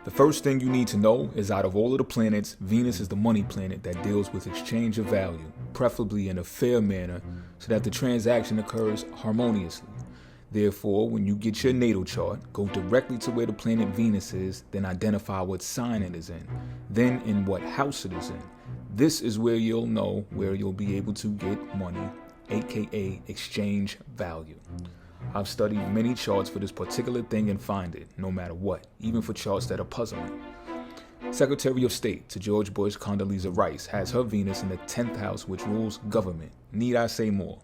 The first thing you need to know is out of all of the planets, Venus is the money planet that deals with exchange of value, preferably in a fair manner, so that the transaction occurs harmoniously. Therefore, when you get your natal chart, go directly to where the planet Venus is, then identify what sign it is in, then in what house it is in. This is where you'll know where you'll be able to get money, aka exchange value. I've studied many charts for this particular thing and find it, no matter what, even for charts that are puzzling. Secretary of State to George Bush, Condoleezza Rice, has her Venus in the 10th house, which rules government. Need I say more?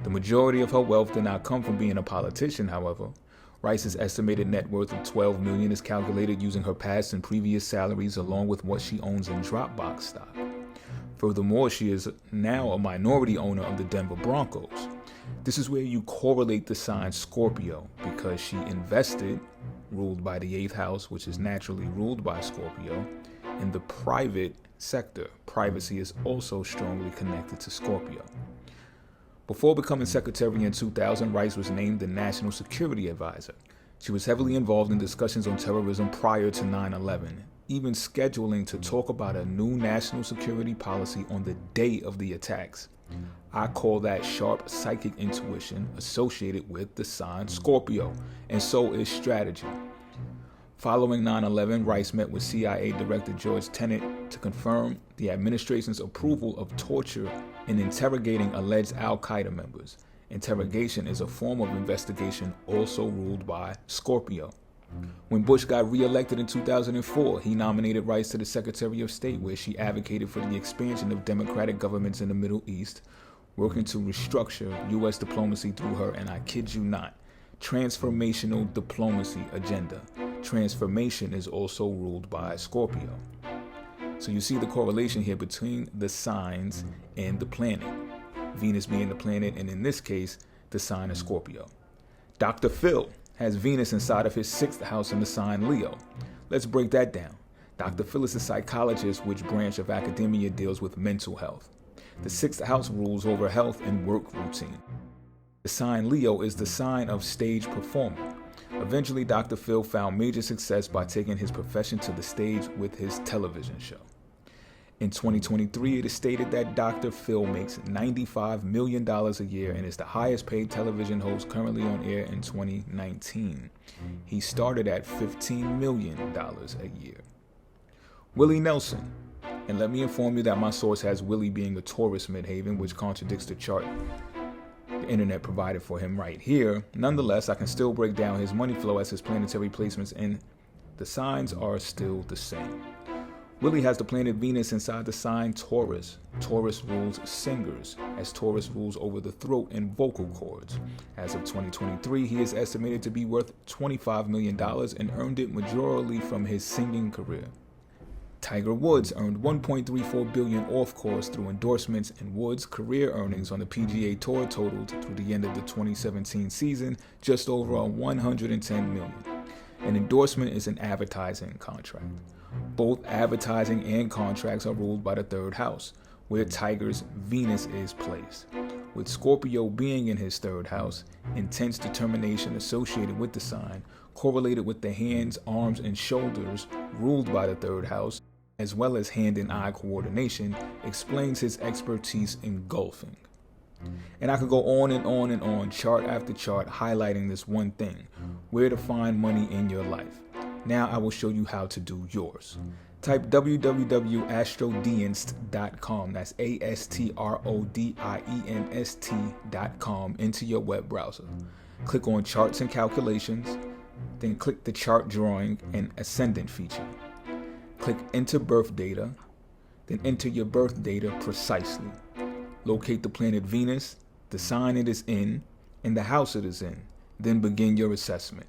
The majority of her wealth did not come from being a politician, however. Rice's estimated net worth of $12 million is calculated using her past and previous salaries along with what she owns in Dropbox stock. Furthermore, she is now a minority owner of the Denver Broncos. This is where you correlate the sign Scorpio, because she invested, ruled by the 8th house, which is naturally ruled by Scorpio, in the private sector. Privacy is also strongly connected to Scorpio. Before becoming secretary in 2000, Rice was named the National Security Advisor. She was heavily involved in discussions on terrorism prior to 9/11, even scheduling to talk about a new national security policy on the day of the attacks. I call that sharp psychic intuition associated with the sign Scorpio, and so is strategy. Following 9/11, Rice met with CIA Director George Tenet to confirm the administration's approval of torture in interrogating alleged Al-Qaeda members. Interrogation is a form of investigation also ruled by Scorpio. When Bush got re-elected in 2004, he nominated Rice to the Secretary of State, where she advocated for the expansion of democratic governments in the Middle East, working to restructure U.S. diplomacy through her, and I kid you not, transformational diplomacy agenda. Transformation is also ruled by Scorpio. So you see the correlation here between the signs and the planet. Venus being the planet, and in this case, the sign is Scorpio. Dr. Phil has Venus inside of his 6th house in the sign Leo. Let's break that down. Dr. Phil is a psychologist, which branch of academia deals with mental health. The 6th house rules over health and work routine. The sign Leo is the sign of stage performer. Eventually, Dr. Phil found major success by taking his profession to the stage with his television show. In 2023, it is stated that Dr. Phil makes $95 million a year and is the highest paid television host currently on air in 2019. He started at $15 million a year. Willie Nelson. And let me inform you that my source has Willie being a Taurus midhaven, which contradicts the chart the internet provided for him right here. Nonetheless, I can still break down his money flow as his planetary placements, and the signs are still the same. Willie has the planet Venus inside the sign Taurus. Taurus rules singers, as Taurus rules over the throat and vocal cords. As of 2023, he is estimated to be worth $25 million and earned it majorly from his singing career. Tiger Woods earned $1.34 billion off course through endorsements, and Woods' career earnings on the PGA Tour totaled, through the end of the 2017 season, just over $110 million. An endorsement is an advertising contract. Both advertising and contracts are ruled by the 3rd house, where Tiger's Venus is placed. With Scorpio being in his 3rd house, intense determination associated with the sign, correlated with the hands, arms, and shoulders ruled by the 3rd house, as well as hand and eye coordination, explains his expertise in golfing. And I could go on and on and on, chart after chart, highlighting this one thing: where to find money in your life. Now I will show you how to do yours. Type www.astrodinst.com, that's ASTRODIENST.com, into your web browser. Click on Charts and Calculations, then click the Chart Drawing and Ascendant feature. Click Enter Birth Data, then enter your birth data precisely. Locate the planet Venus, the sign it is in, and the house it is in. Then begin your assessment.